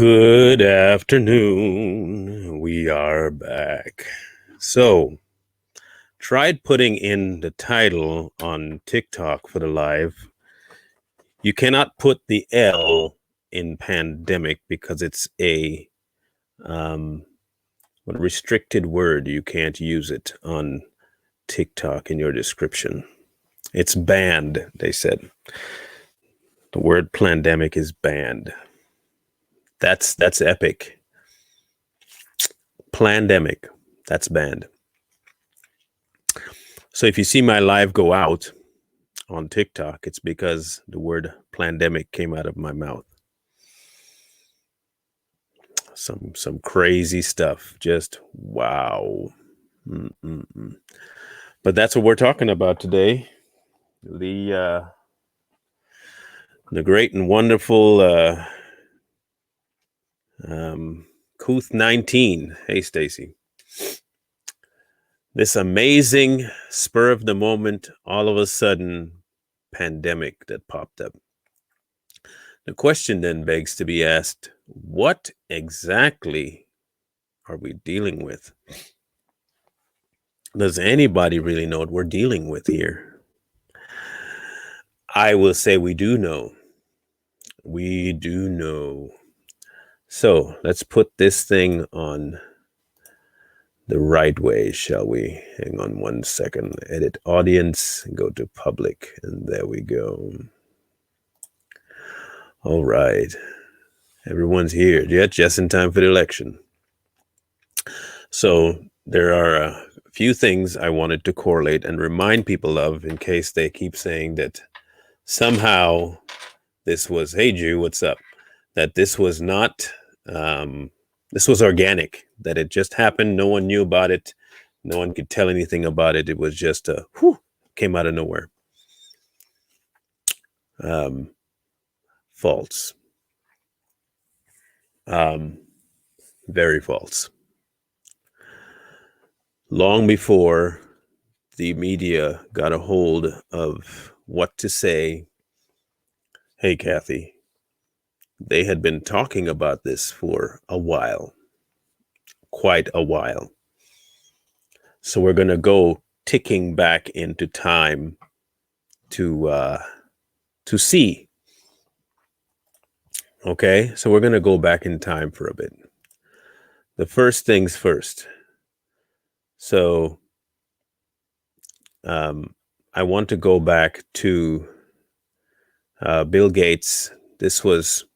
Good afternoon. We are back. So, tried putting in the title on TikTok for the live. You cannot put the L in pandemic because it's a restricted word. You can't use it on TikTok in your description. It's banned, they said. The word pandemic is banned. That's epic. Plandemic. That's banned. So if you see my live go out on TikTok, it's because the word plandemic came out of my mouth. Some crazy stuff. Just wow. Mm-mm-mm. But that's what we're talking about today. The great and wonderful Couth-19. Hey, Stacy. This amazing spur of the moment, all of a sudden, pandemic that popped up. The question then begs to be asked, what exactly are we dealing with? Does anybody really know what we're dealing with here? I will say we do know. We do know. So let's put this thing on the right way, shall we? Hang on one second. Edit audience, go to public, and there we go. All right. Everyone's here. Yeah, just in time for the election. So there are a few things I wanted to correlate and remind people of in case they keep saying that somehow this was, hey, Jew, what's up? That this was not, this was organic, that it just happened. No one knew about it. No one could tell anything about it. It was just came out of nowhere. False. Very false. Long before the media got a hold of what to say, hey, Kathy, they had been talking about this for a while, quite a while. So we're going to go ticking back into time to see. Okay, so we're going to go back in time for a bit. The first things first. So I want to go back to Bill Gates. This was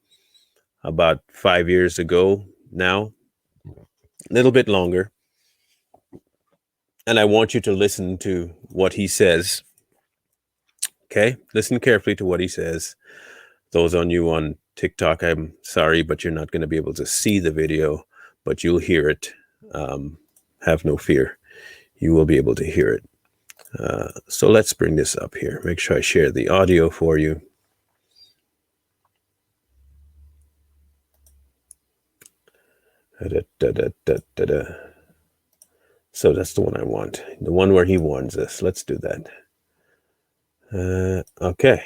about 5 years ago now, a little bit longer. And I want you to listen to what he says. Okay, listen carefully to what he says. Those on you on TikTok, I'm sorry, but you're not going to be able to see the video, but you'll hear it. Have no fear. You will be able to hear it. So let's bring this up here. Make sure I share the audio for you. So that's the one I want. The one where he warns us. Let's do that. Okay.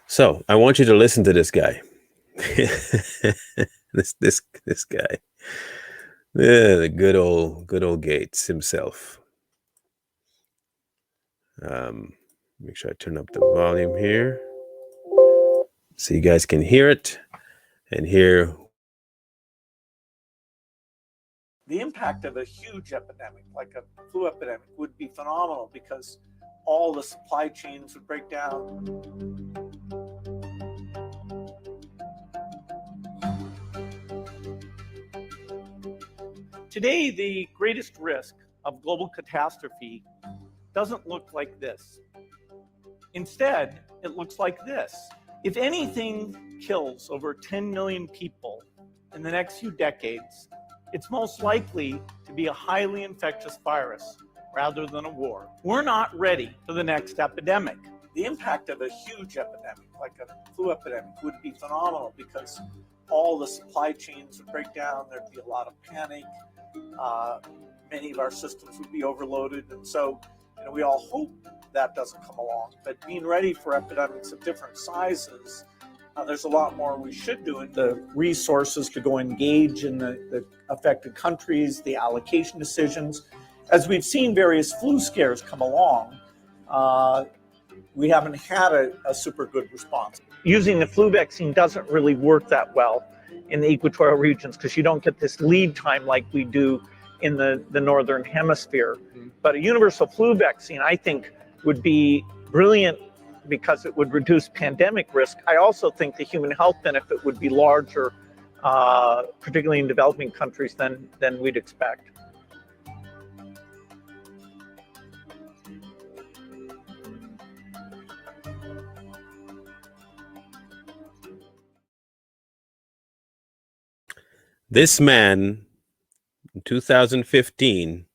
So I want you to listen to this guy. this guy. Yeah, the good old Gates himself. Make sure I turn up the volume here so you guys can hear it and hear. The impact of a huge epidemic like a flu epidemic would be phenomenal because all the supply chains would break down. Today, the greatest risk of global catastrophe doesn't look like this. Instead, it looks like this. If anything kills over 10 million people in the next few decades, it's most likely to be a highly infectious virus rather than a war. We're not ready for the next epidemic. The impact of a huge epidemic like a flu epidemic would be phenomenal because all the supply chains would break down. There'd be a lot of panic. Many of our systems would be overloaded. And so, we all hope that doesn't come along. But being ready for epidemics of different sizes There's a lot more we should do in the resources to go engage in the affected countries, the allocation decisions. As we've seen various flu scares come along, we haven't had a super good response. Using the flu vaccine doesn't really work that well in the equatorial regions because you don't get this lead time like we do in the northern hemisphere. But a universal flu vaccine, I think, would be brilliant because it would reduce pandemic risk. I also think the human health benefit would be larger, particularly in developing countries, than we'd expect. This man in 2015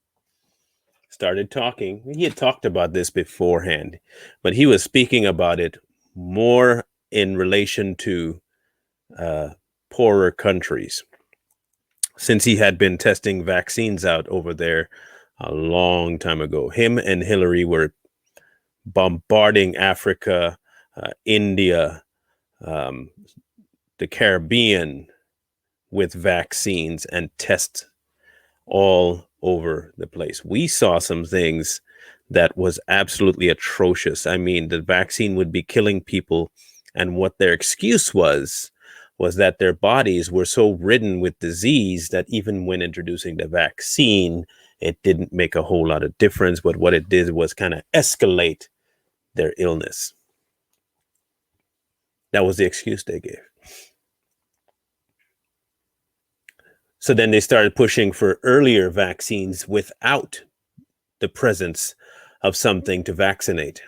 started talking. He had talked about this beforehand, but he was speaking about it more in relation to poorer countries, since he had been testing vaccines out over there a long time ago. Him and Hillary were bombarding Africa, India, the Caribbean with vaccines and tests all over the place. We saw some things that was absolutely atrocious. I mean, the vaccine would be killing people, and what their excuse was that their bodies were so ridden with disease that even when introducing the vaccine, it didn't make a whole lot of difference. But what it did was kind of escalate their illness. That was the excuse they gave. So then they started pushing for earlier vaccines without the presence of something to vaccinate.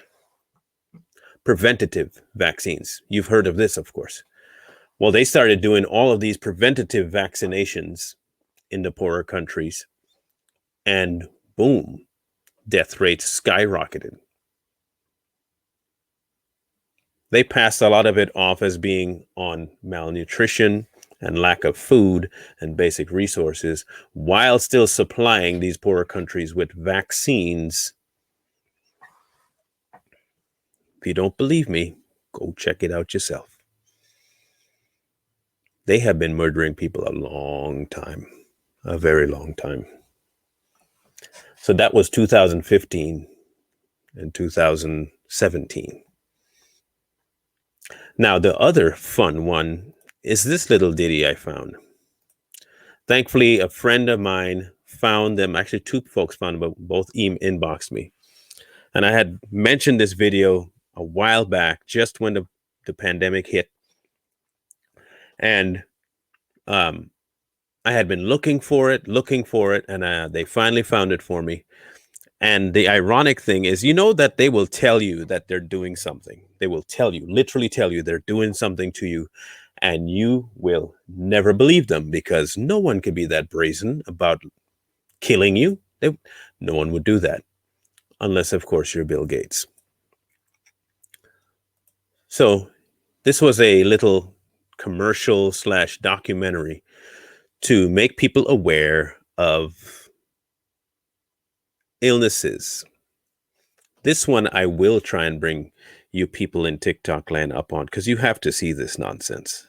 Preventative vaccines. You've heard of this, of course. Well, they started doing all of these preventative vaccinations in the poorer countries, and boom, death rates skyrocketed. They passed a lot of it off as being on malnutrition and lack of food and basic resources, while still supplying these poorer countries with vaccines. If you don't believe me, go check it out yourself. They have been murdering people a long time, a very long time. So that was 2015 and 2017. Now, the other fun one is this little ditty I found. Thankfully, a friend of mine found them. Actually, two folks found them, but both inboxed me. And I had mentioned this video a while back, just when the pandemic hit. And I had been looking for it, and they finally found it for me. And the ironic thing is, you know that they will tell you that they're doing something. They will tell you, literally tell you they're doing something to you, and you will never believe them, because no one could be that brazen about killing you. No one would do that, unless, of course, you're Bill Gates. So this was a little commercial / documentary to make people aware of illnesses. This one I will try and bring you people in TikTok land up on, because you have to see this nonsense.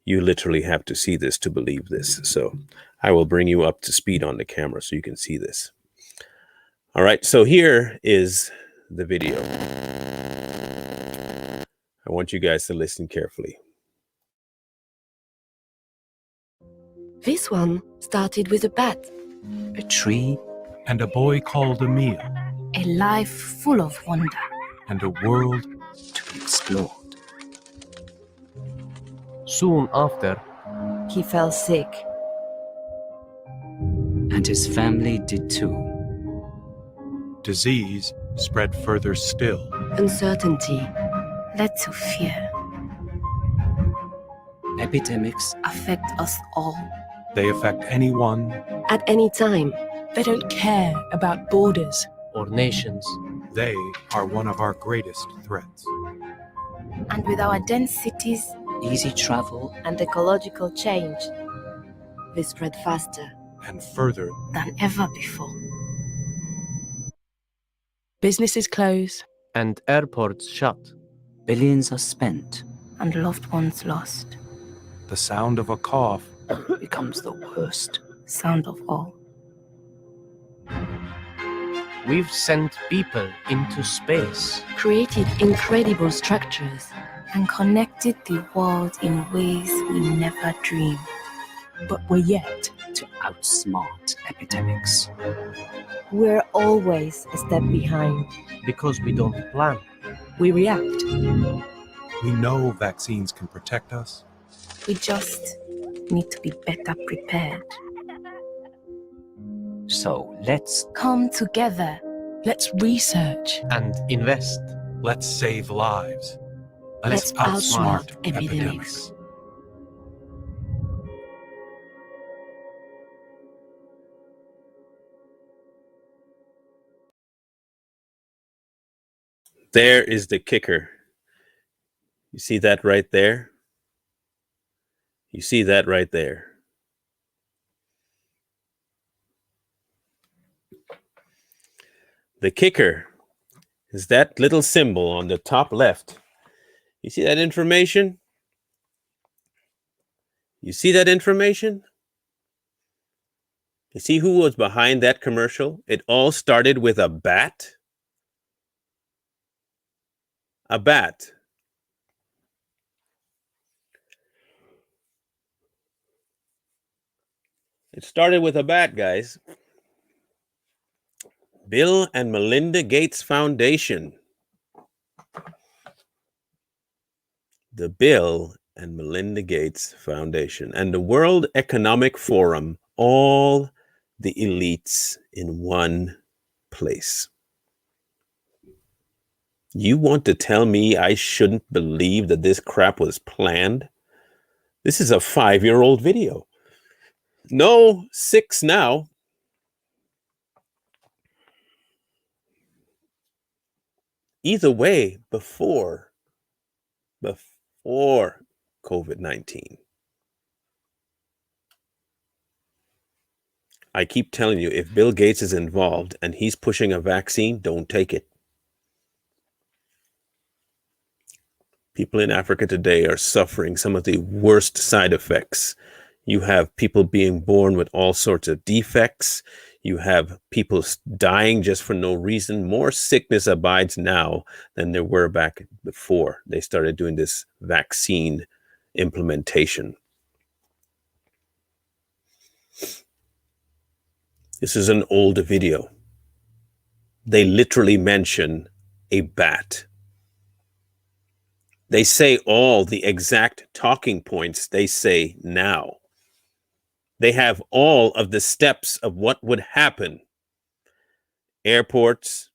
You literally have to see this to believe this. So I will bring you up to speed on the camera so you can see this. All right, so here is the video. I want you guys to listen carefully. This one started with a bat, a tree, and a boy called Emil, a life full of wonder, and a world to be explored. Soon after, he fell sick. And his family did too. disease spread further still. Uncertainty led to fear, Epidemics affect us all. They affect anyone. at any time. They don't care about borders. or nations. They are one of our greatest threats. And with our dense cities, easy travel, And ecological change, they spread faster. And further, than ever before. Businesses close. And airports shut. billions are spent. and loved ones lost. The sound of a cough becomes the worst. Sound of all. We've sent people into space. Created incredible structures. And connected the world in ways we never dreamed. But we're yet To outsmart epidemics. We're always a step behind. Because we don't plan. we react. we know vaccines can protect us. We just need to be better prepared. So let's Come together. Let's research. And invest. Let's save lives. Let's outsmart epidemics. There is the kicker. You see that right there? You see that right there. The kicker is that little symbol on the top left. You see that information? You see that information? You see who was behind that commercial? It all started with a bat. A bat. It started with a bat, guys. Bill and Melinda Gates Foundation. The Bill and Melinda Gates Foundation and the World Economic Forum, all the elites in one place. You want to tell me I shouldn't believe that this crap was planned? This is a 5-year-old video. No, 6 now. Either way, before COVID-19. I keep telling you, if Bill Gates is involved and he's pushing a vaccine, don't take it. People in Africa today are suffering some of the worst side effects. You have people being born with all sorts of defects. You have people dying just for no reason. More sickness abides now than there were back before they started doing this vaccine implementation. This is an old video. They literally mention a bat. They say all the exact talking points they say now. They have all of the steps of what would happen. Airports,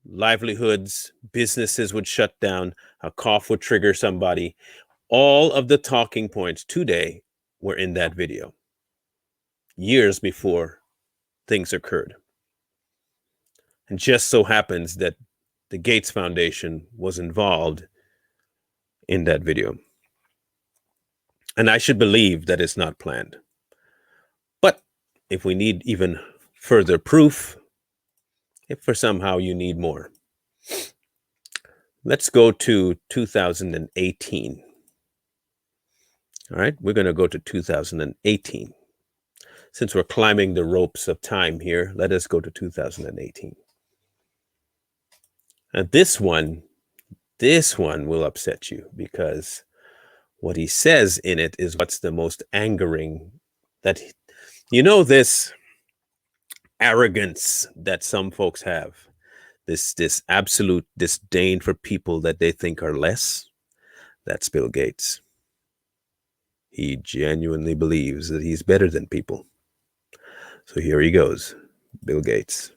livelihoods, businesses would shut down, a cough would trigger somebody. All of the talking points today were in that video, years before things occurred. And just so happens that the Gates Foundation was involved in that video. And I should believe that it's not planned. But if we need even further proof, if for somehow you need more, let's go to 2018. All right, we're going to go to 2018. Since we're climbing the ropes of time here, let us go to 2018. And this one will upset you, because what he says in it is what's the most angering. That, you know, this arrogance that some folks have, this absolute disdain for people that they think are less. That's Bill Gates. He genuinely believes that he's better than people. So here he goes, Bill Gates.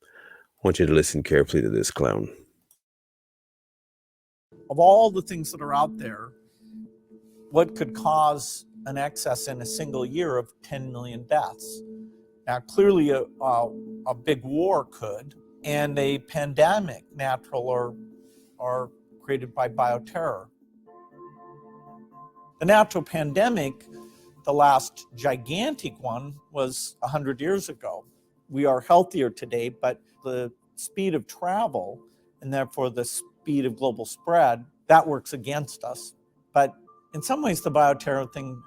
I want you to listen carefully to this clown. Of all the things that are out there, what could cause an excess in a single year of 10 million deaths? Now, clearly a big war could, and a pandemic, natural or created by bioterror. The natural pandemic, the last gigantic one, was 100 years ago. We are healthier today, but the speed of travel, and therefore the speed of global spread, that works against us. But in some ways, the bioterror thing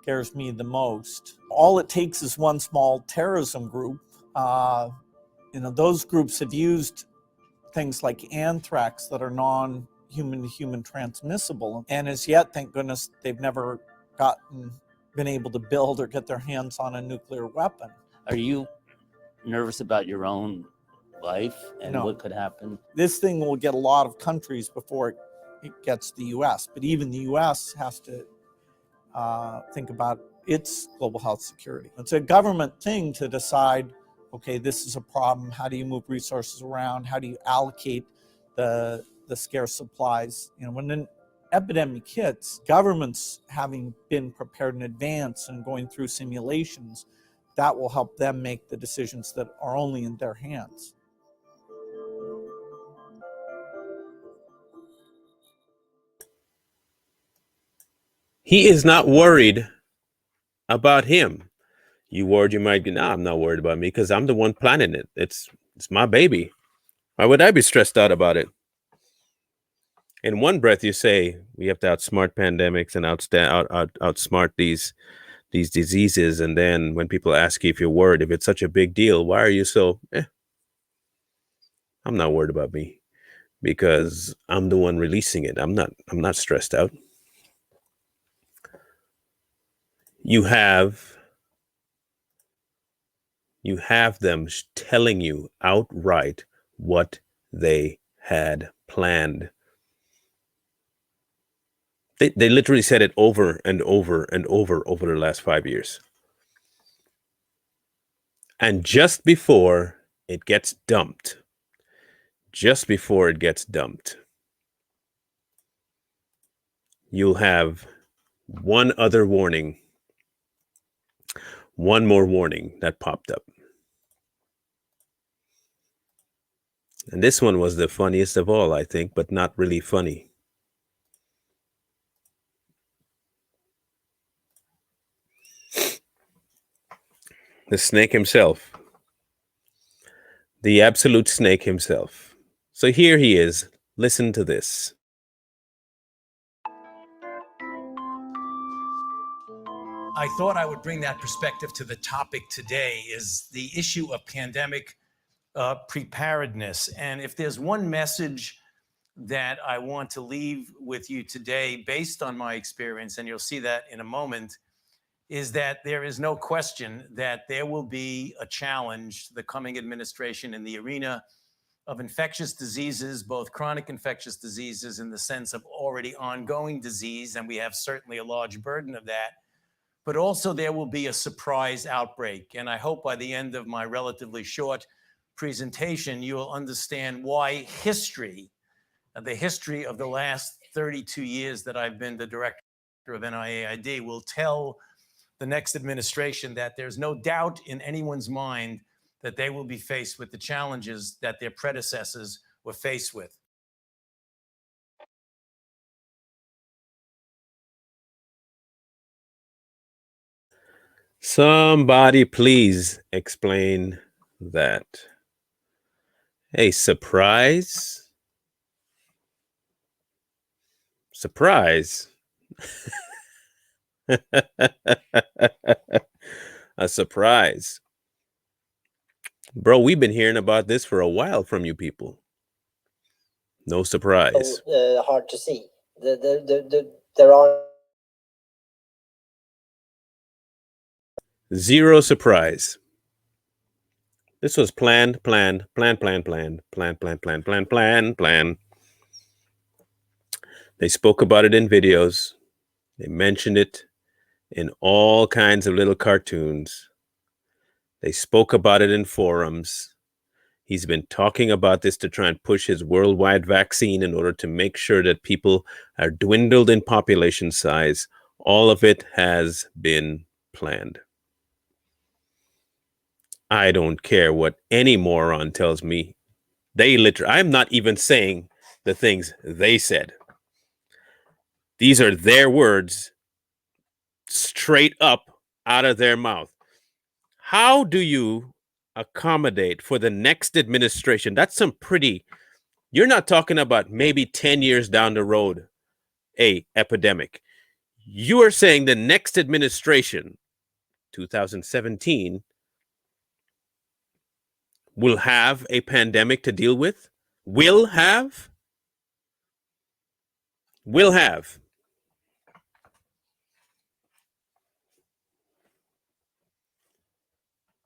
scares me the most. All it takes is one small terrorism group. Those groups have used things like anthrax that are non-human to human transmissible. And as yet, thank goodness, they've never been able to build or get their hands on a nuclear weapon. Are you nervous about your own life and No. what could happen? This thing will get a lot of countries before it gets to the US, but even the US has to think about its global health security. It's a government thing to decide, okay, this is a problem. How do you move resources around? How do you allocate the scarce supplies? When an epidemic hits, governments having been prepared in advance and going through simulations, that will help them make the decisions that are only in their hands. He is not worried about him. You worried you might get, I'm not worried about me because I'm the one planning it. It's my baby. Why would I be stressed out about it? In one breath, you say we have to outsmart pandemics and outsmart these diseases. And then when people ask you if you're worried, if it's such a big deal, why are you so, I'm not worried about me because I'm the one releasing it. I'm not stressed out. You have them telling you outright what they had planned. They literally said it over and over and over the last 5 years. And just before it gets dumped, you'll have one other warning, one more warning that popped up. And this one was the funniest of all, I think, but not really funny. The snake himself. The absolute snake himself. So here he is. Listen to this. I thought I would bring that perspective to the topic today, is the issue of pandemic preparedness. And if there's one message that I want to leave with you today, based on my experience, and you'll see that in a moment, is that there is no question that there will be a challenge to the coming administration in the arena of infectious diseases, both chronic infectious diseases in the sense of already ongoing disease, and we have certainly a large burden of that, but also there will be a surprise outbreak. And I hope by the end of my relatively short presentation, you will understand why history, the history of the last 32 years that I've been the director of NIAID, will tell the next administration that there's no doubt in anyone's mind that they will be faced with the challenges that their predecessors were faced with. Somebody please explain that. A surprise? Surprise. A surprise. Bro, we've been hearing about this for a while from you people. No surprise. Hard to see. There are zero surprise. This was planned. They spoke about it in videos. They mentioned it in all kinds of little cartoons. They spoke about it in forums. He's been talking about this to try and push his worldwide vaccine in order to make sure that people are dwindled in population size. All of it has been planned. I don't care what any moron tells me. I'm not even saying the things they said. These are their words straight up out of their mouth. How do you accommodate for the next administration? That's some pretty, you're not talking about maybe 10 years down the road. a epidemic. You are saying the next administration, 2017, will have a pandemic to deal with? Will have? Will have.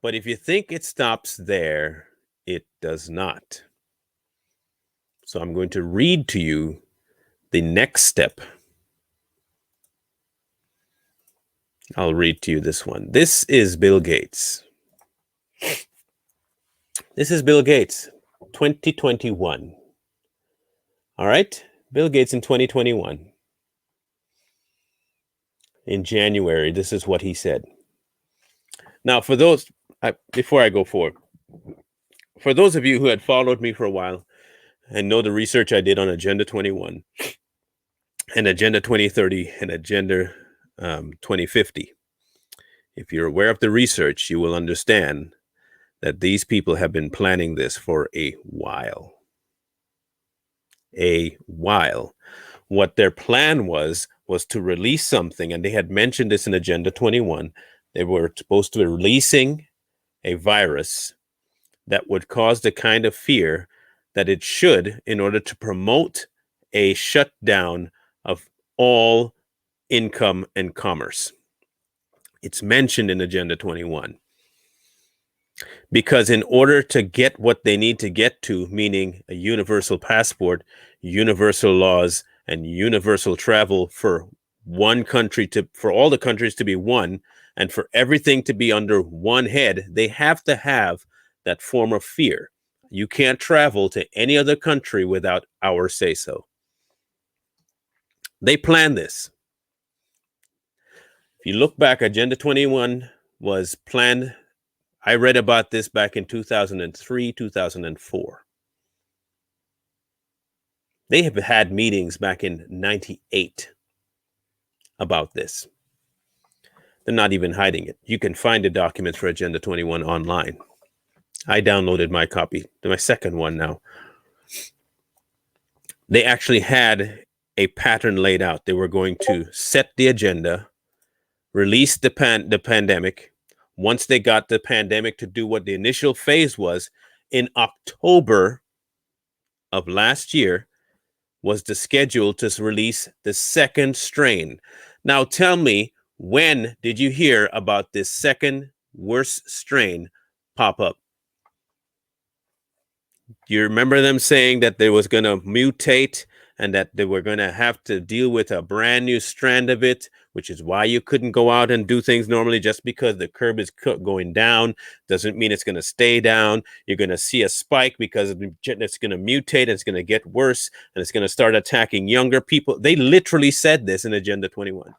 But if you think it stops there, it does not. So I'm going to read to you the next step. I'll read to you this one. This is Bill Gates. This is Bill Gates, 2021. All right? Bill Gates in 2021. In January, this is what he said. Now, for those, before I go forward, for those of you who had followed me for a while and know the research I did on Agenda 21 and Agenda 2030 and Agenda 2050, if you're aware of the research, you will understand that these people have been planning this for a while. A while. What their plan was to release something, and they had mentioned this in Agenda 21. They were supposed to be releasing a virus that would cause the kind of fear that it should in order to promote a shutdown of all income and commerce. It's mentioned in Agenda 21. Because in order to get what they need to get to, meaning a universal passport, universal laws, and universal travel for one country for all the countries to be one, and for everything to be under one head, they have to have that form of fear. You can't travel to any other country without our say-so. They planned this. If you look back, Agenda 21 was planned. I read about this back in 2003, 2004. They have had meetings back in 98 about this. They're not even hiding it. You can find the documents for Agenda 21 online. I downloaded my copy, my second one now. They actually had a pattern laid out. They were going to set the agenda, release the pandemic. Once they got the pandemic to do what the initial phase was, in October of last year was the schedule to release the second strain. Now tell me, when did you hear about this second worst strain pop up? You remember them saying that they was going to mutate and that they were going to have to deal with a brand new strand of it, which is why you couldn't go out and do things normally. Just because the curve is going down doesn't mean it's going to stay down. You're going to see a spike because it's going to mutate and it's going to get worse and it's going to start attacking younger people. They literally said this in Agenda 21.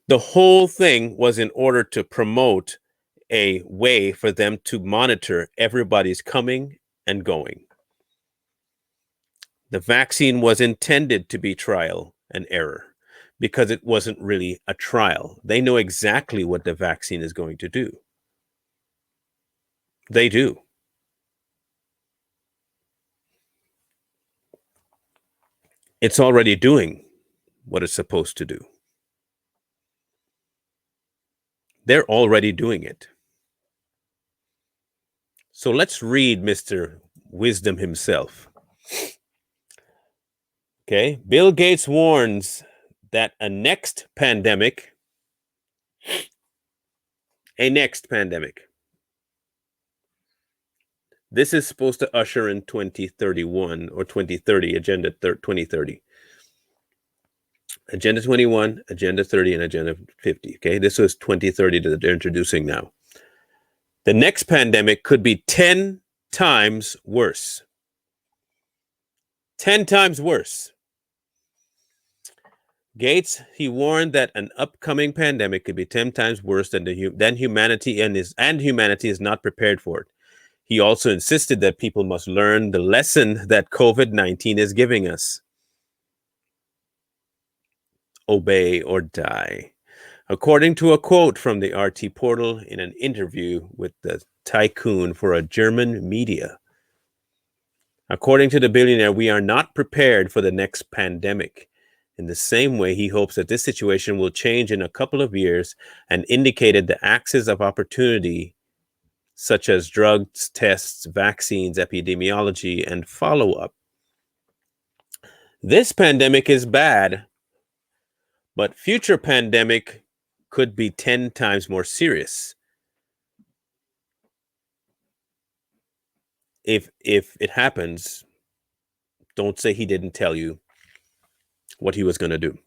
The whole thing was in order to promote a way for them to monitor everybody's coming and going. The vaccine was intended to be trial and error because it wasn't really a trial. They know exactly what the vaccine is going to do. They do. It's already doing what it's supposed to do. They're already doing it. So let's read Mr. Wisdom himself. Okay, Bill Gates warns that a next pandemic, this is supposed to usher in 2031 or 2030, Agenda 2030. Agenda 21, Agenda 30, and Agenda 50. Okay, this was 2030 that they're introducing now. The next pandemic could be 10 times worse. 10 times worse. Gates, he warned that an upcoming pandemic could be 10 times worse than humanity and humanity is not prepared for it. He also insisted that people must learn the lesson that COVID-19 is giving us. Obey or die. According to a quote from the RT portal in an interview with the tycoon for a German media. According to the billionaire, we are not prepared for the next pandemic. In the same way, he hopes that this situation will change in a couple of years and indicated the axis of opportunity, such as drugs, tests, vaccines, epidemiology, and follow-up. This pandemic is bad, but future pandemic could be 10 times more serious. If it happens, don't say he didn't tell you what he was going to do.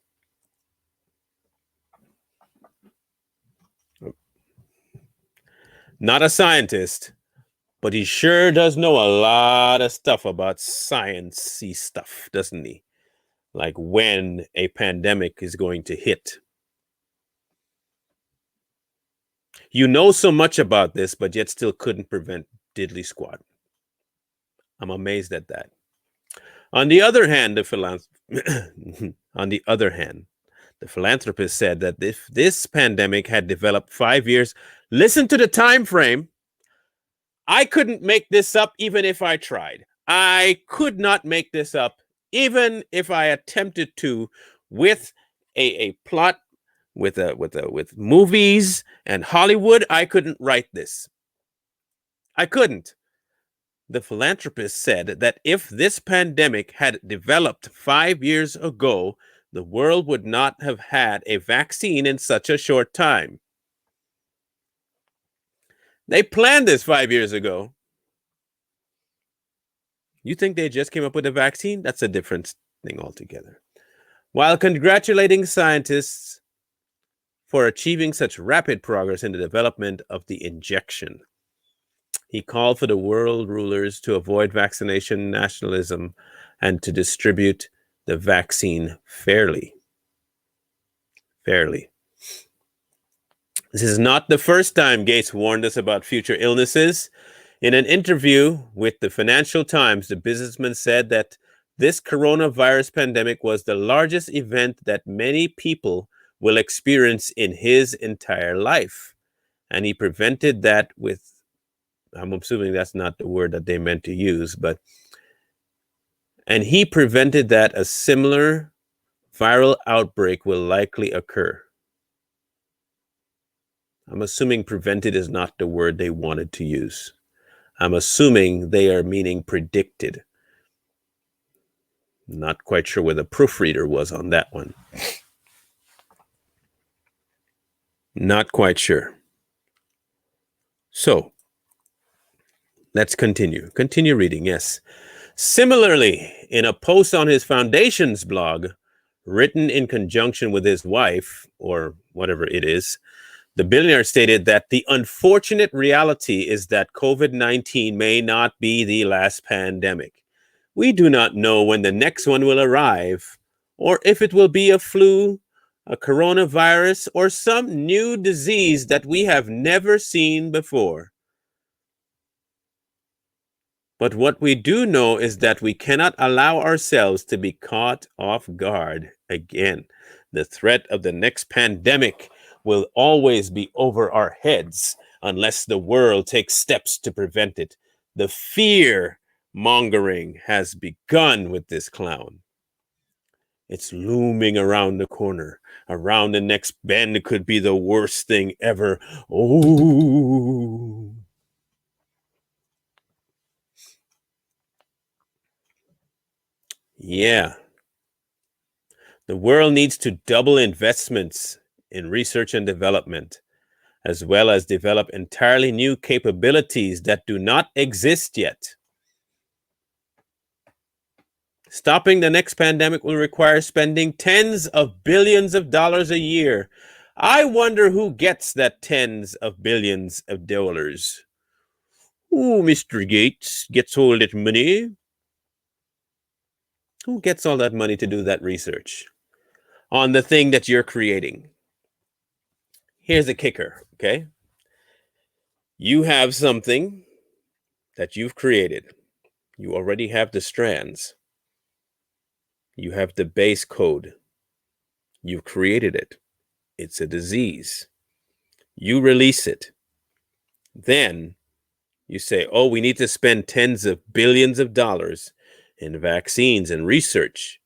Not a scientist, but he sure does know a lot of stuff about science-y stuff, doesn't he? Like when a pandemic is going to hit. You know so much about this, but yet still couldn't prevent diddly squat. I'm amazed at that. On the other hand, the philanthropist said that if this pandemic had developed 5 years, listen to the time frame. I couldn't make this up even if I tried. I could not make this up even if I attempted to, with a plot, with movies and Hollywood. I couldn't write this. I couldn't. The philanthropist said that if this pandemic had developed 5 years ago, the world would not have had a vaccine in such a short time. They planned this 5 years ago. You think they just came up with a vaccine? That's a different thing altogether. While congratulating scientists for achieving such rapid progress in the development of the injection, he called for the world rulers to avoid vaccination nationalism and to distribute the vaccine fairly. Fairly. This is not the first time Gates warned us about future illnesses. In an interview with the Financial Times, the businessman said that this coronavirus pandemic was the largest event that many people will experience in his entire life. And he prevented that with, I'm assuming that's not the word that they meant to use, and he prevented that a similar viral outbreak will likely occur. I'm assuming prevented is not the word they wanted to use. I'm assuming they are meaning predicted. Not quite sure where the proofreader was on that one. Not quite sure. So, let's continue. Continue reading, yes. Similarly, in a post on his foundation's blog, written in conjunction with his wife, or whatever it is, the billionaire stated that the unfortunate reality is that COVID-19 may not be the last pandemic. We do not know when the next one will arrive, or if it will be a flu, a coronavirus, or some new disease that we have never seen before. But what we do know is that we cannot allow ourselves to be caught off guard again. The threat of the next pandemic will always be over our heads unless the world takes steps to prevent it. The fear mongering has begun with this clown. It's looming around the corner. Around the next bend could be the worst thing ever. Oh. Yeah. The world needs to double investments in research and development, as well as develop entirely new capabilities that do not exist yet. Stopping the next pandemic will require spending tens of billions of dollars a year. I wonder who gets that tens of billions of dollars. Who, Mr. Gates, gets all that money? Who gets all that money to do that research on the thing that you're creating? Here's a kicker, okay? You have something that you've created. You already have the strands. You have the base code. You've created it. It's a disease. You release it. Then You say, oh, we need to spend tens of billions of dollars in vaccines and research.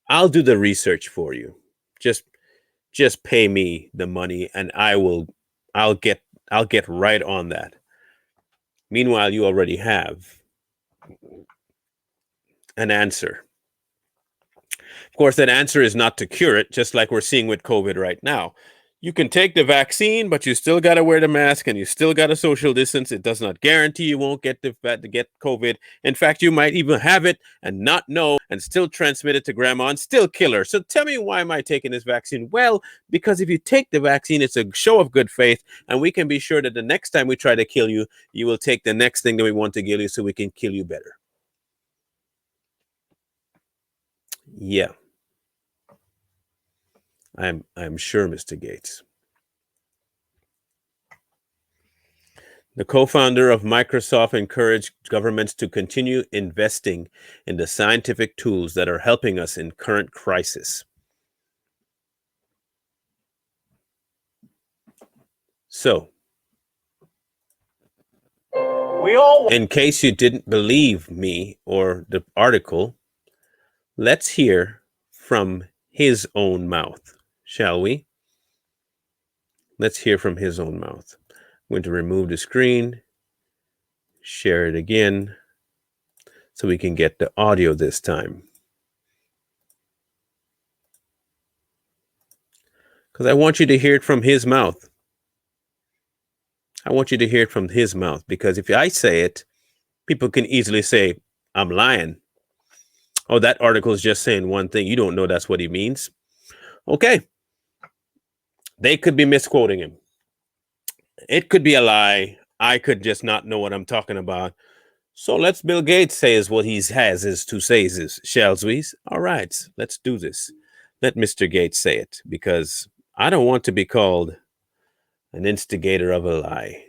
I'll do the research for you. Just pay me the money and I'll get right on that. Meanwhile, you already have an answer. Of course, that answer is not to cure it, just like we're seeing with COVID right now. You can take the vaccine, but you still got to wear the mask and you still got to social distance. It does not guarantee you won't get get COVID. In fact, you might even have it and not know and still transmit it to grandma and still kill her. So tell me, why am I taking this vaccine? Well, because if you take the vaccine, it's a show of good faith, and we can be sure that the next time we try to kill you, you will take the next thing that we want to kill you so we can kill you better. Yeah. I'm sure, Mr. Gates. The co-founder of Microsoft encouraged governments to continue investing in the scientific tools that are helping us in current crisis. So, in case you didn't believe me or the article, let's hear from his own mouth. Shall we? Let's hear from his own mouth. I'm going to remove the screen, share it again, so we can get the audio this time. Because I want you to hear it from his mouth. I want you to hear it from his mouth, because if I say it, people can easily say, I'm lying. Oh, that article is just saying one thing. You don't know that's what he means. Okay. They could be misquoting him. It could be a lie. I could just not know what I'm talking about. So let's Bill Gates say is what he has is to say is, shall we? All right, let's do this. Let Mr. Gates say it, because I don't want to be called an instigator of a lie.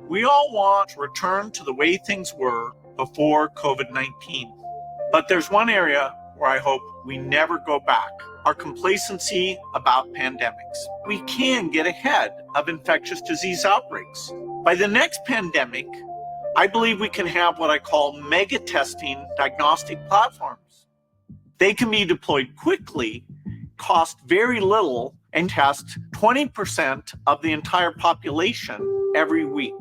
We all want to return to the way things were before COVID-19. But there's one area where I hope we never go back: our complacency about pandemics. We can get ahead of infectious disease outbreaks. By the next pandemic, I believe we can have what I call mega testing diagnostic platforms. They can be deployed quickly, cost very little, and test 20% of the entire population every week.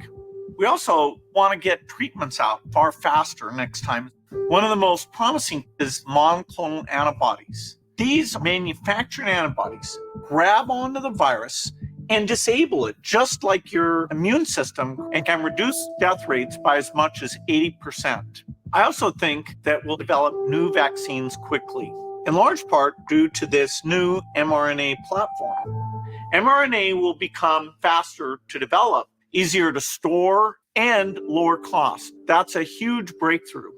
We also want to get treatments out far faster next time. One of the most promising is monoclonal antibodies. These manufactured antibodies grab onto the virus and disable it, just like your immune system, and can reduce death rates by as much as 80%. I also think that we'll develop new vaccines quickly, in large part due to this new mRNA platform. mRNA will become faster to develop, easier to store, and lower cost. That's a huge breakthrough.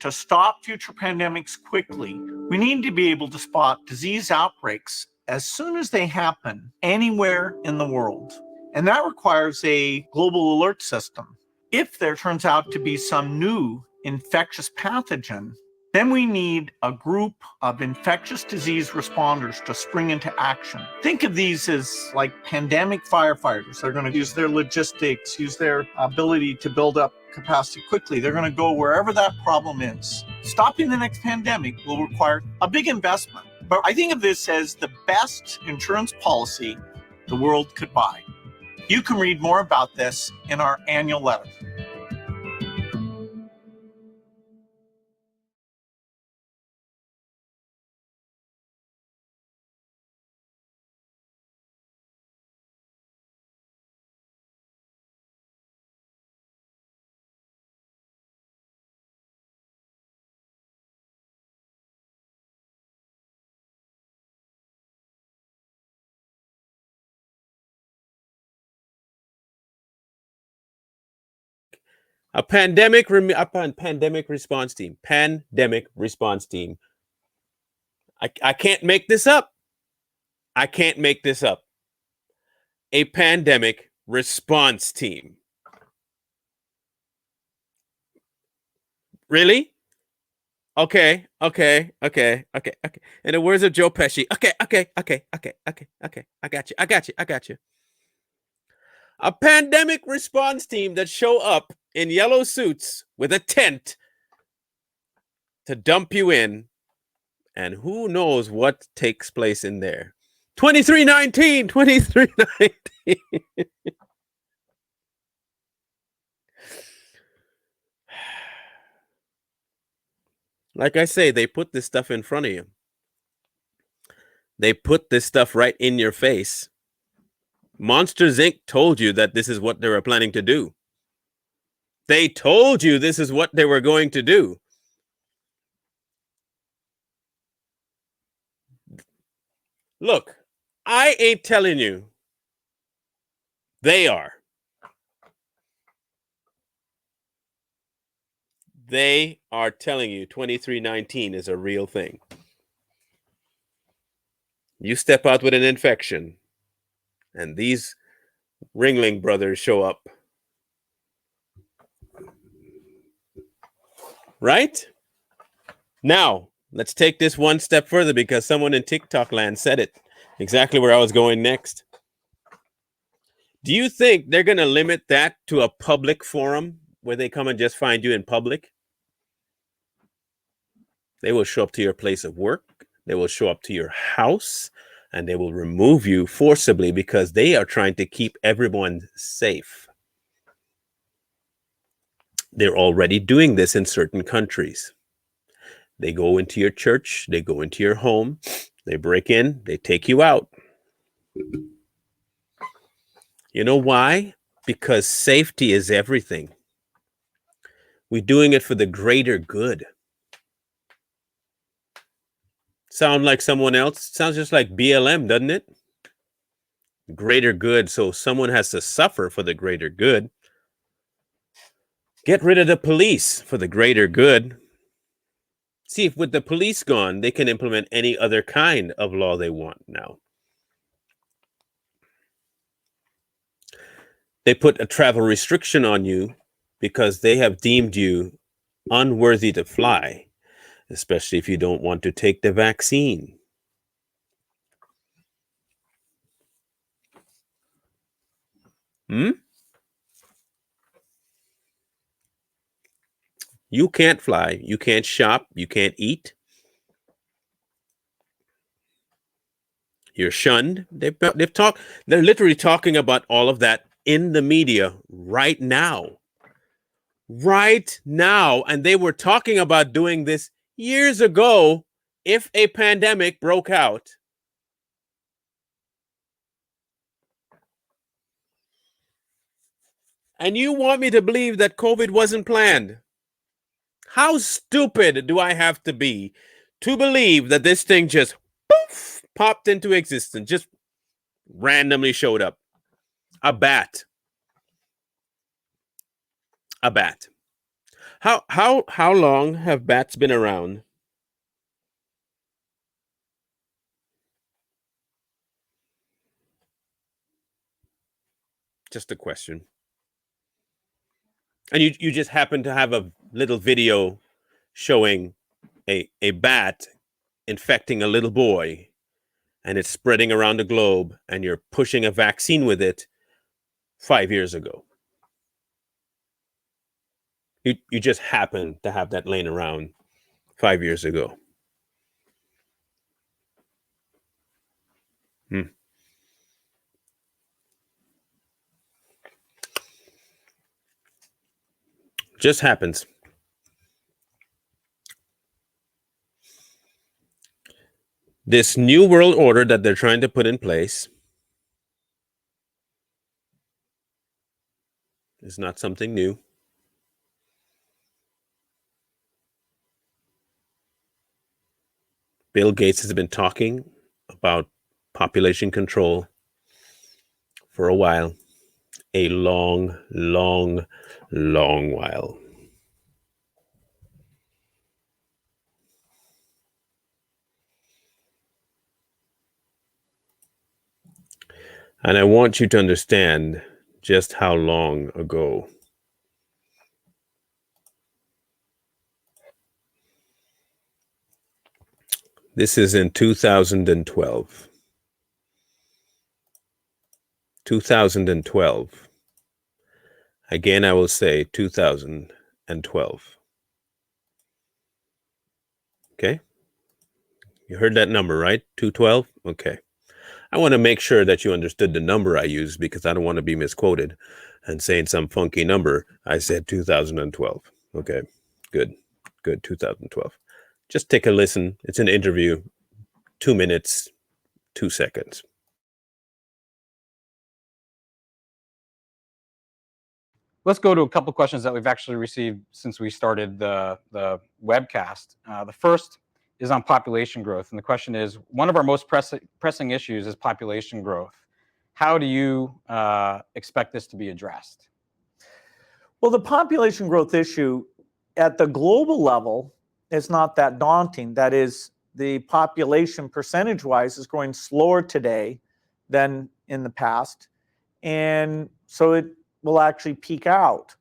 To stop future pandemics quickly, we need to be able to spot disease outbreaks as soon as they happen anywhere in the world. And that requires a global alert system. If there turns out to be some new infectious pathogen, then we need a group of infectious disease responders to spring into action. Think of these as like pandemic firefighters. They're going to use their logistics, use their ability to build up capacity quickly. They're going to go wherever that problem is. Stopping the next pandemic will require a big investment. But I think of this as the best insurance policy the world could buy. You can read more about this in our annual letter. A pandemic response team. Pandemic response team. I can't make this up. I can't make this up. A pandemic response team. Really? Okay. In the words of Joe Pesci. Okay. I got you. A pandemic response team that show up in yellow suits with a tent to dump you in, and who knows what takes place in there. 2319, 2319. Like I say, they put this stuff in front of you. They put this stuff right in your face. Monsters Inc. told you that this is what they were planning to do. They told you this is what they were going to do. Look, I ain't telling you. They are. They are telling you 2319 is a real thing. You step out with an infection, and these Ringling brothers show up. Right? Now, let's take this one step further because someone in TikTok land said it. Exactly where I was going next. Do you think they're going to limit that to a public forum where they come and just find you in public? They will show up to your place of work. They will show up to your house, and they will remove you forcibly because they are trying to keep everyone safe. They're already doing this in certain countries. They go into your church, they go into your home, they break in, they take you out. You know why? Because safety is everything. We're doing it for the greater good. Sound like someone else? Sounds just like BLM, doesn't it? Greater good, so someone has to suffer for the greater good. Get rid of the police for the greater good. See, if with the police gone, they can implement any other kind of law they want now. They put a travel restriction on you because they have deemed you unworthy to fly, especially if you don't want to take the vaccine. You can't fly, you can't shop, you can't eat. You're shunned. They're literally talking about all of that in the media right now. Right now. And they were talking about doing this years ago if a pandemic broke out. And you want me to believe that COVID wasn't planned? How stupid do I have to be to believe that this thing just poof, popped into existence, just randomly showed up? A bat. A bat. How long have bats been around? Just a question. And you just happen to have a little video showing a bat infecting a little boy, and it's spreading around the globe, and you're pushing a vaccine with it 5 years ago. You just happen to have that laying around 5 years ago. Just happens. This new world order that they're trying to put in place is not something new. Bill Gates has been talking about population control for a while, a long while. And I want you to understand just how long ago. This is in 2012. 2012. Again, I will say 2012. Okay. You heard that number, right? 212? Okay. I want to make sure that you understood the number I used because I don't want to be misquoted and saying some funky number. I said 2012. Okay. Good. 2012. Just take a listen. It's an interview. 2 minutes, 2 seconds. Let's go to a couple questions that we've actually received since we started the webcast. The first is on population growth. And the question is, one of our most pressing issues is population growth. How do you expect this to be addressed? Well, the population growth issue at the global level is not that daunting. That is, the population percentage-wise is growing slower today than in the past. And so it will actually peak out.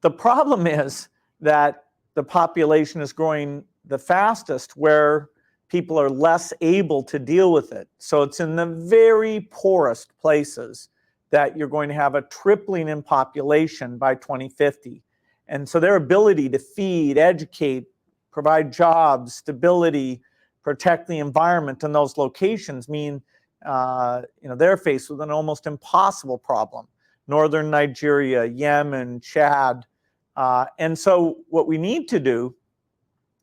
The problem is that the population is growing the fastest where people are less able to deal with it. So it's in the very poorest places that you're going to have a tripling in population by 2050. And so their ability to feed, educate, provide jobs, stability, protect the environment in those locations mean they're faced with an almost impossible problem. Northern Nigeria, Yemen, Chad. And so what we need to do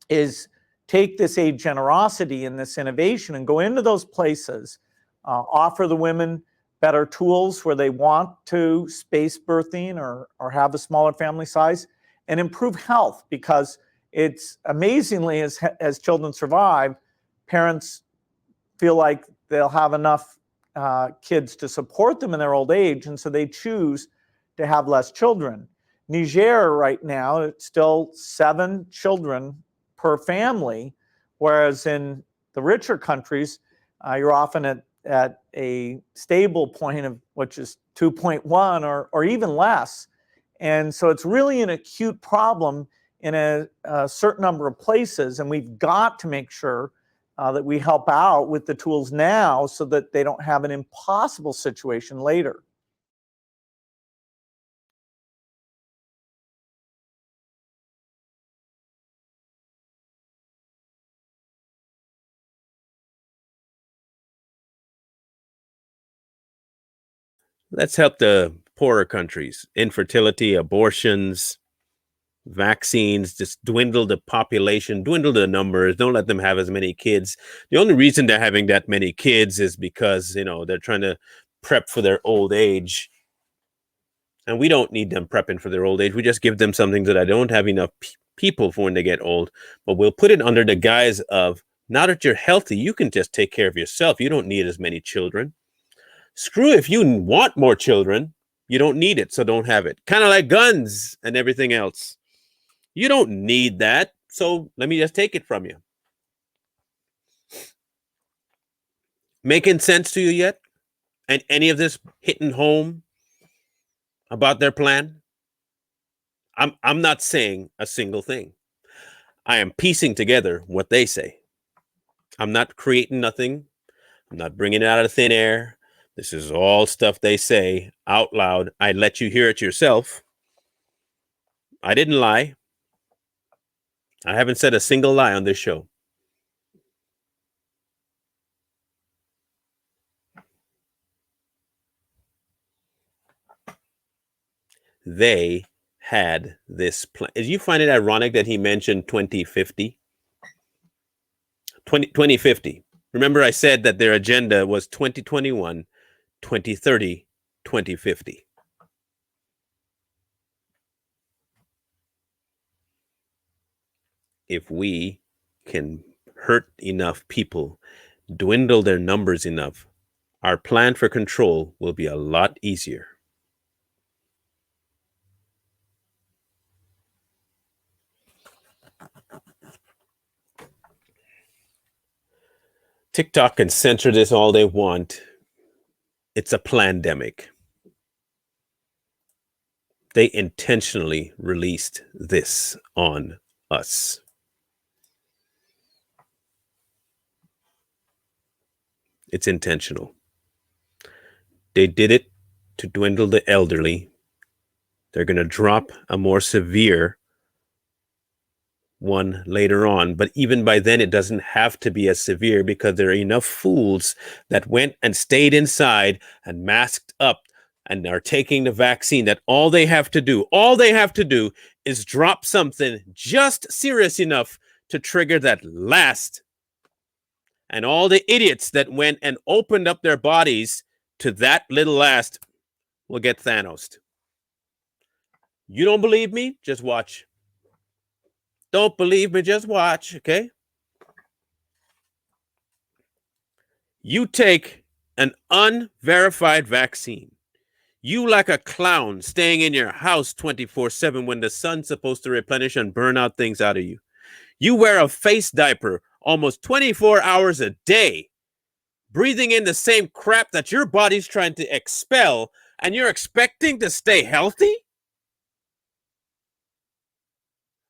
is take this aid generosity and this innovation and go into those places, offer the women better tools where they want to space birthing or have a smaller family size, and improve health, because it's amazingly, as children survive, parents feel like they'll have enough kids to support them in their old age, and so they choose to have less children. Niger right now, it's still 7 children per family, whereas in the richer countries, you're often at a stable point of which is 2.1 or even less. And so it's really an acute problem in a certain number of places, and we've got to make sure that we help out with the tools now so that they don't have an impossible situation later. Let's help the poorer countries. Infertility, abortions, vaccines, just dwindle the population, dwindle the numbers, don't let them have as many kids. The only reason they're having that many kids is because, they're trying to prep for their old age. And we don't need them prepping for their old age. We just give them something that I don't have enough people for when they get old, but we'll put it under the guise of, now that you're healthy, you can just take care of yourself. You don't need as many children. Screw if you want more children, you don't need it, so don't have it. Kind of like guns and everything else. You don't need that, so let me just take it from you. Making sense to you yet? And any of this hitting home about their plan? I'm not saying a single thing. I am piecing together what they say. I'm not creating nothing. I'm not bringing it out of thin air. This is all stuff they say out loud. I let you hear it yourself. I didn't lie. I haven't said a single lie on this show. They had this plan. Did you find it ironic that he mentioned 2050? 2050. Remember I said that their agenda was 2021, 2030, 2050. If we can hurt enough people, dwindle their numbers enough, our plan for control will be a lot easier. TikTok can censor this all they want. It's a plandemic. They intentionally released this on us. It's intentional. They did it to dwindle the elderly, They're going to drop a more severe one later on. But even by then, it doesn't have to be as severe because there are enough fools that went and stayed inside and masked up and are taking the vaccine that all they have to do is drop something just serious enough to trigger that last. And all the idiots that went and opened up their bodies to that little last will get Thanos. You don't believe me? Just watch. Don't believe me? Just watch, okay? You take an unverified vaccine. You like a clown staying in your house 24/7 when the sun's supposed to replenish and burn out things out of you. You wear a face diaper almost 24 hours a day, breathing in the same crap that your body's trying to expel, and you're expecting to stay healthy?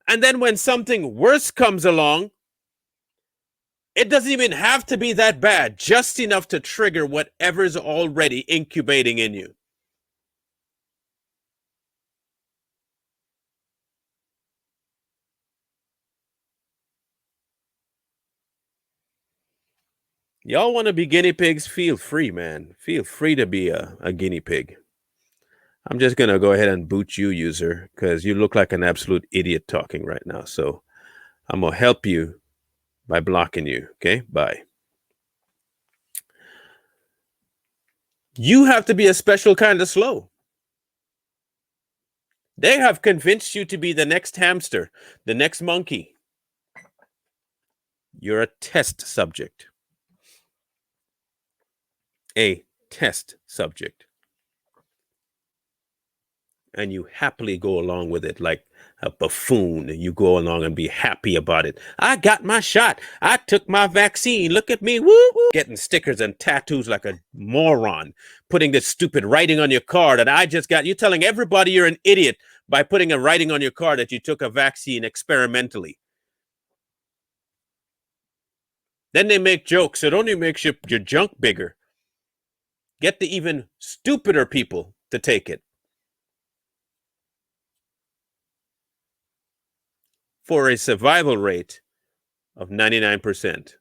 And then when something worse comes along, it doesn't even have to be that bad, just enough to trigger whatever's already incubating in you. Y'all want to be guinea pigs? Feel free, man. Feel free to be a guinea pig. I'm just going to go ahead and boot you, user, because you look like an absolute idiot talking right now. So I'm going to help you by blocking you. Okay? Bye. You have to be a special kind of slow. They have convinced you to be the next hamster, the next monkey. You're a test subject. A test subject. And you happily go along with it like a buffoon. You go along and be happy about it. I got my shot. I took my vaccine. Look at me. Woo woo. Getting stickers and tattoos like a moron. Putting this stupid writing on your car that I just got. You telling everybody you're an idiot by putting a writing on your car that you took a vaccine experimentally. Then they make jokes. It only makes your junk bigger. Get the even stupider people to take it. For a survival rate of 99%.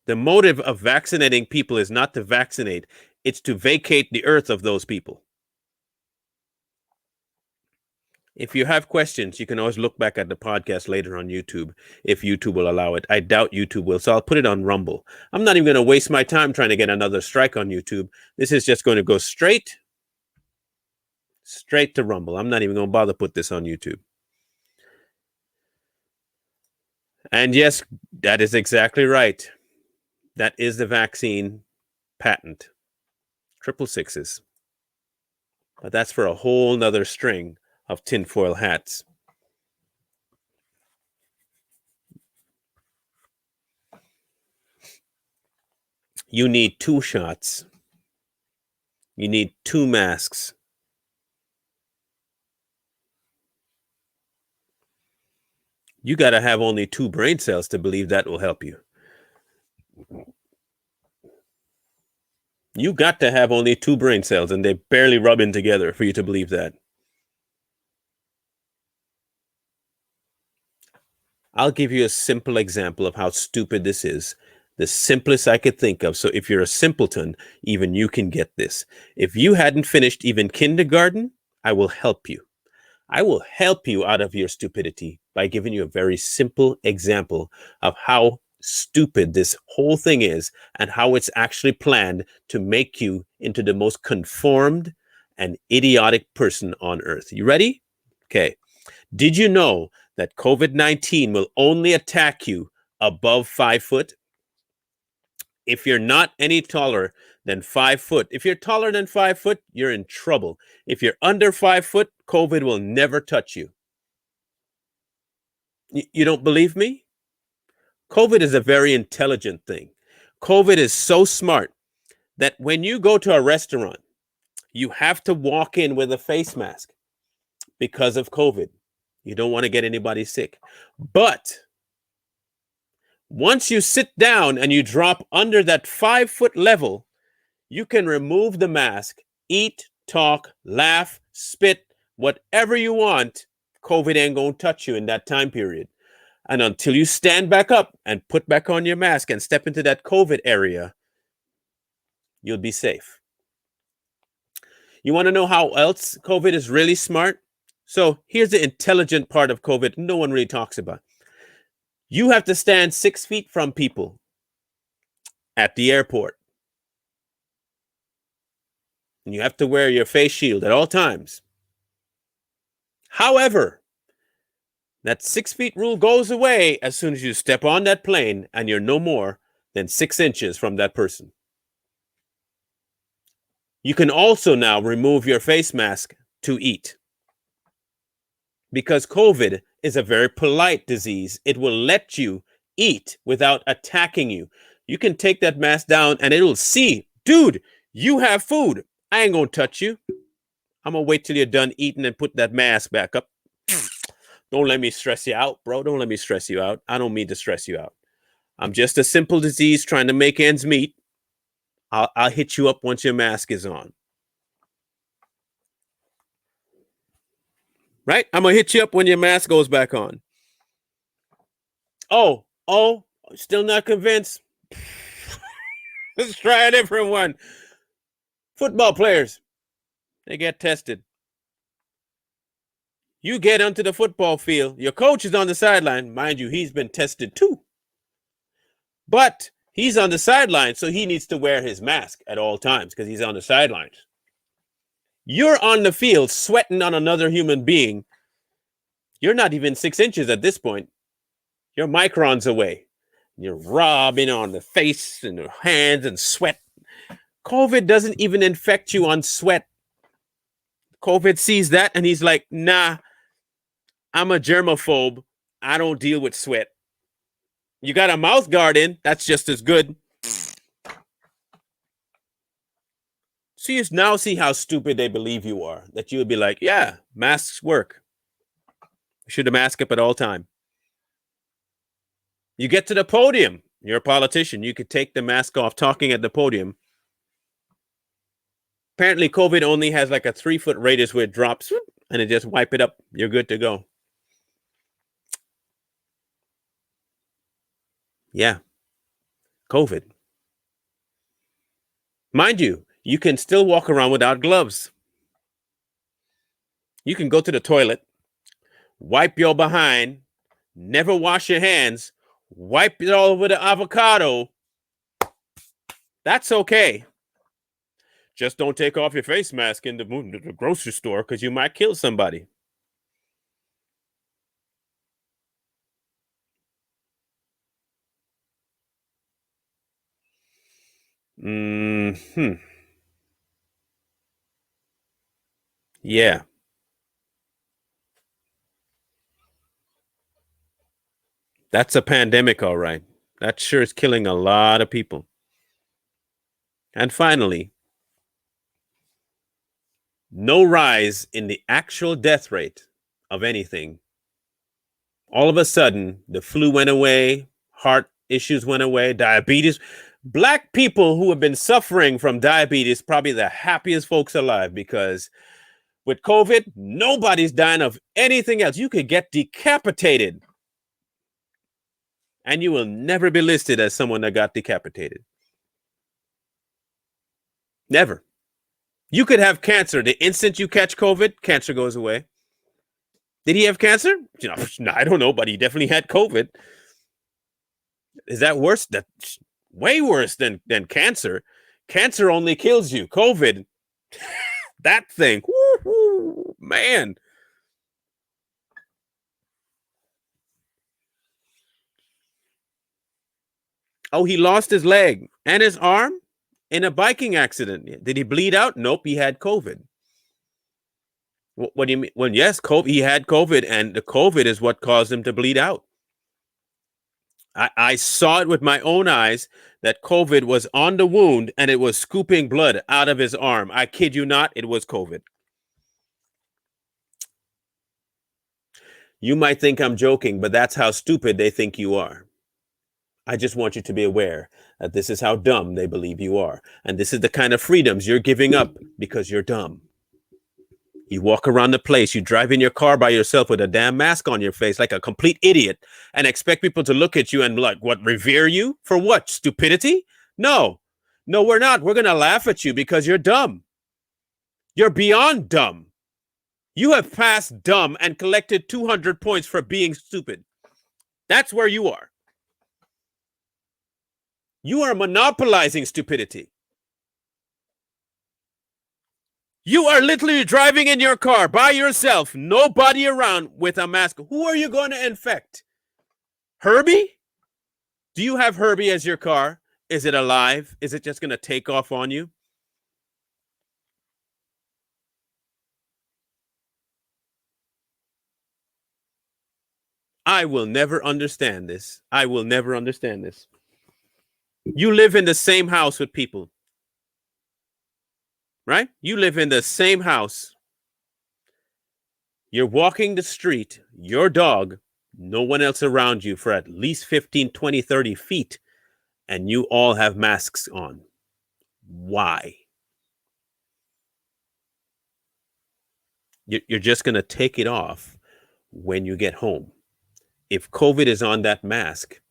The motive of vaccinating people is not to vaccinate, it's to vacate the earth of those people. If you have questions, you can always look back at the podcast later on YouTube, if YouTube will allow it. I doubt YouTube will, so I'll put it on Rumble. I'm not even going to waste my time trying to get another strike on YouTube. This is just going to go straight to Rumble. I'm not even going to bother put this on YouTube. And yes, that is exactly right. That is the vaccine patent. 666s. But that's for a whole nother string of tinfoil hats. You need 2 shots. You need 2 masks. You got to have only 2 brain cells to believe that will help you. You got to have only 2 brain cells, and they barely rub in together for you to believe that. I'll give you a simple example of how stupid this is. The simplest I could think of. So if you're a simpleton, even you can get this. If you hadn't finished even kindergarten, I will help you. I will help you out of your stupidity by giving you a very simple example of how stupid this whole thing is and how it's actually planned to make you into the most conformed and idiotic person on earth. You ready? Okay. Did you know that COVID-19 will only attack you above 5 foot? If you're not any taller than 5 foot, if you're taller than 5 foot, you're in trouble. If you're under 5 foot, COVID will never touch you. You don't believe me? COVID is a very intelligent thing. COVID is so smart that when you go to a restaurant, you have to walk in with a face mask because of COVID. You don't want to get anybody sick. But once you sit down and you drop under that 5 foot level, You can remove the mask, eat, talk, laugh, spit, whatever you want. COVID ain't going to touch you in that time period. And until you stand back up and put back on your mask and step into that COVID area, you'll be safe. You want to know how else COVID is really smart? So here's the intelligent part of COVID no one really talks about. You have to stand 6 feet from people at the airport. And you have to wear your face shield at all times. However, that 6 feet rule goes away as soon as you step on that plane and you're no more than 6 inches from that person. You can also now remove your face mask to eat. Because COVID is a very polite disease, it will let you eat without attacking you. You can take that mask down and it'll see, dude, you have food. I ain't gonna touch you. I'm gonna wait till you're done eating and put that mask back up. Don't let me stress you out, bro. Don't let me stress you out. I don't mean to stress you out. I'm just a simple disease trying to make ends meet. I'll hit you up once your mask is on. Right? I'm going to hit you up when your mask goes back on. Oh, still not convinced? Let's try a different one. Football players, they get tested. You get onto the football field. Your coach is on the sideline. Mind you, he's been tested too. But he's on the sideline, so he needs to wear his mask at all times because he's on the sidelines. You're on the field sweating on another human being. You're not even 6 inches at this point. You're microns away. You're rubbing on the face and the hands and sweat. COVID doesn't even infect you on sweat. COVID sees that and he's like, nah, I'm a germaphobe. I don't deal with sweat. You got a mouth guard in, that's just as good. So you now see how stupid they believe you are. That you would be like, yeah, masks work. You should have mask up at all time. You get to the podium. You're a politician. You could take the mask off talking at the podium. Apparently, COVID only has like a 3-foot radius where it drops and it just wipe it up. You're good to go. Yeah. COVID. Mind you, you can still walk around without gloves. You can go to the toilet, wipe your behind, never wash your hands, wipe it all over the avocado. That's okay. Just don't take off your face mask in the grocery store because you might kill somebody. Yeah. That's a pandemic, all right. That sure is killing a lot of people. And finally, no rise in the actual death rate of anything. All of a sudden, the flu went away, heart issues went away, diabetes. Black people who have been suffering from diabetes, probably the happiest folks alive, because with COVID, nobody's dying of anything else. You could get decapitated and you will never be listed as someone that got decapitated. Never. You could have cancer. The instant you catch COVID, cancer goes away. Did he have cancer? You know, I don't know, but he definitely had COVID. Is that worse? That's way worse than cancer. Cancer only kills you. COVID, that thing, woo-hoo, man. Oh, he lost his leg and his arm in a biking accident. Did he bleed out? Nope, he had COVID. What do you mean? Well, yes, he had COVID, and the COVID is what caused him to bleed out. I saw it with my own eyes that COVID was on the wound and it was scooping blood out of his arm. I kid you not, it was COVID. You might think I'm joking, but that's how stupid they think you are. I just want you to be aware that this is how dumb they believe you are. And this is the kind of freedoms you're giving up because you're dumb. You walk around the place, you drive in your car by yourself with a damn mask on your face like a complete idiot and expect people to look at you and like, what, revere you? For what? Stupidity? No, we're not. We're going to laugh at you because you're dumb. You're beyond dumb. You have passed dumb and collected 200 points for being stupid. That's where you are. You are monopolizing stupidity. You are literally driving in your car by yourself, nobody around with a mask. Who are you going to infect? Herbie? Do you have Herbie as your car? Is it alive? Is it just going to take off on you? I will never understand this. I will never understand this. You live in the same house with people, right? You live in the same house. You're walking the street, your dog, no one else around you for at least 15, 20, 30 feet, and you all have masks on. Why? You're just going to take it off when you get home. If COVID is on that mask,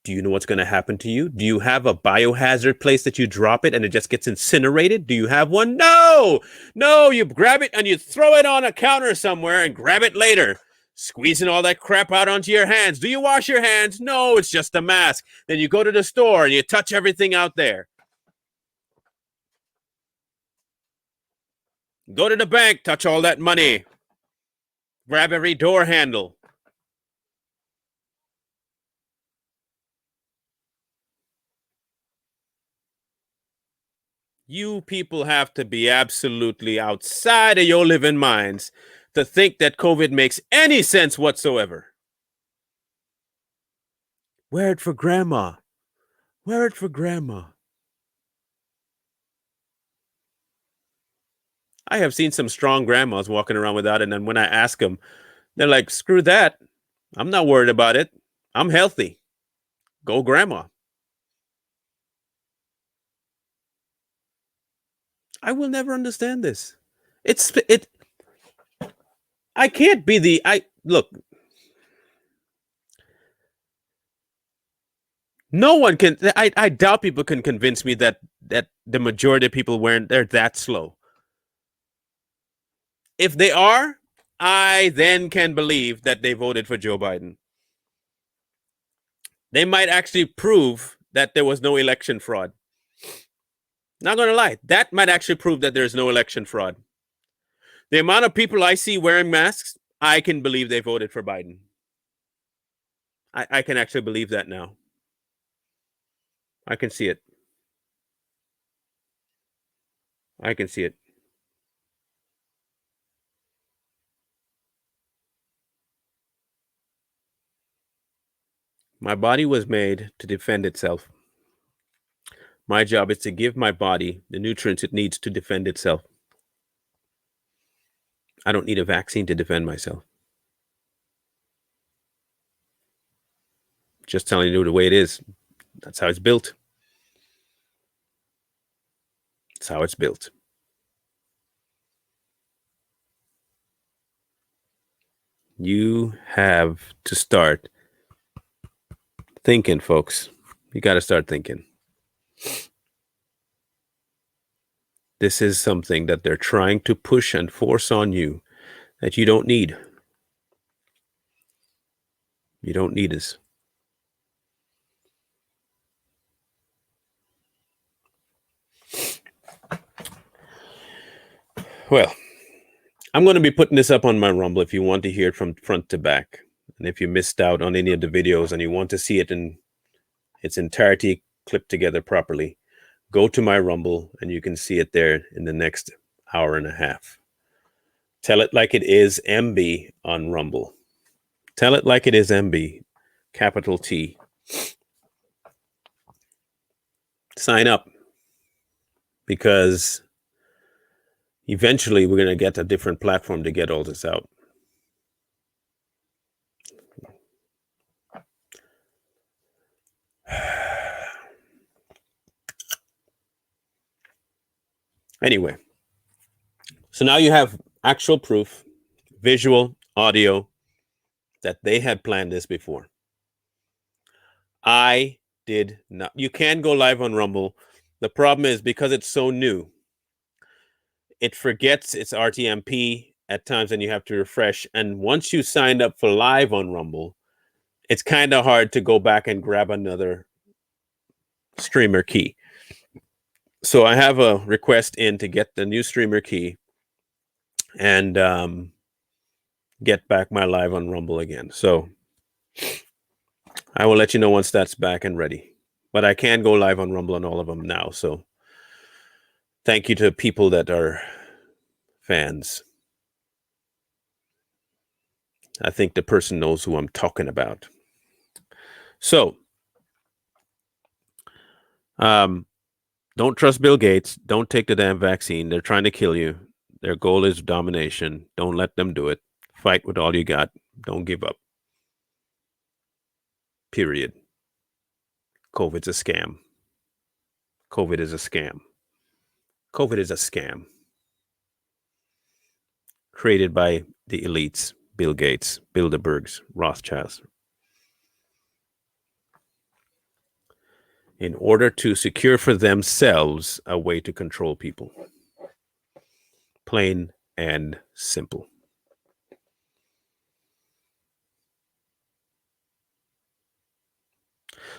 do you know what's going to happen to you? Do you have a biohazard place that you drop it and it just gets incinerated? Do you have one? No, you grab it and you throw it on a counter somewhere and grab it later, squeezing all that crap out onto your hands. Do you wash your hands? No, it's just a mask. Then you go to the store and you touch everything out there. Go to the bank, touch all that money. Grab every door handle. You people have to be absolutely outside of your living minds to think that COVID makes any sense whatsoever. Wear it for grandma. Wear it for grandma. I have seen some strong grandmas walking around without it, and then when I ask them, they're like, screw that. I'm not worried about it. I'm healthy. Go grandma. I will never understand this. I can't be look. No one can. I doubt people can convince me that the majority of people they're that slow. If they are, I then can believe that they voted for Joe Biden. They might actually prove that there was no election fraud. Not going to lie, that might actually prove that there's no election fraud. The amount of people I see wearing masks, I can believe they voted for Biden. I can actually believe that now. I can see it. I can see it. My body was made to defend itself. My job is to give my body the nutrients it needs to defend itself. I don't need a vaccine to defend myself. Just telling you the way it is. That's how it's built. That's how it's built. You have to start thinking, folks. You got to start thinking. This is something that they're trying to push and force on you that you don't need. You don't need this. Well, I'm going to be putting this up on my Rumble if you want to hear it from front to back. And if you missed out on any of the videos and you want to see it in its entirety clipped together properly, go to my Rumble and you can see it there in the next hour and a half. Tell it like it is MB on Rumble. Tell it like it is MB, capital T. Sign up, because eventually we're going to get a different platform to get all this out. Anyway, so now you have actual proof, visual, audio, that they had planned this before. I did not. You can go live on Rumble. The problem is because it's so new, it forgets its RTMP at times and you have to refresh. And once you signed up for live on Rumble, it's kind of hard to go back and grab another streamer key. So I have a request in to get the new streamer key and get back my live on Rumble again. So I will let you know once that's back and ready. But I can go live on Rumble on all of them now. So thank you to people that are fans. I think the person knows who I'm talking about. So, don't trust Bill Gates. Don't take the damn vaccine. They're trying to kill you. Their goal is domination. Don't let them do it. Fight with all you got. Don't give up. Period. COVID's a scam. COVID is a scam. COVID is a scam. Created by the elites, Bill Gates, Bilderbergs, Rothschilds, in order to secure for themselves a way to control people. Plain and simple.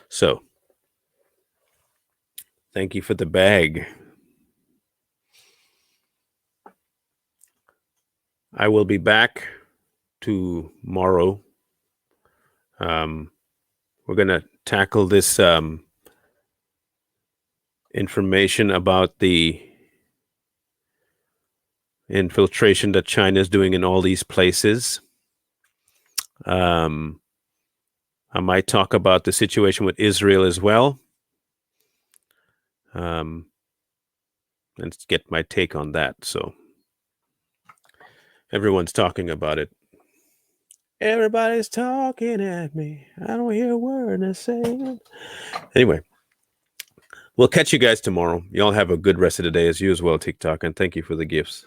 So, thank you for the bag. I will be back tomorrow. We're going to tackle this information about the infiltration that China is doing in all these places. I might talk about the situation with Israel as well. And get my take on that. So everyone's talking about it. Everybody's talking at me. I don't hear a word they're saying. Anyway, we'll catch you guys tomorrow. Y'all have a good rest of the day as you as well, TikTok. And thank you for the gifts.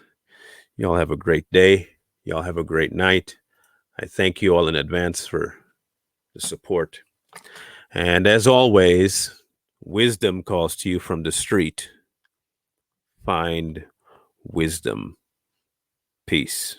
Y'all have a great day. Y'all have a great night. I thank you all in advance for the support. And as always, wisdom calls to you from the street. Find wisdom. Peace.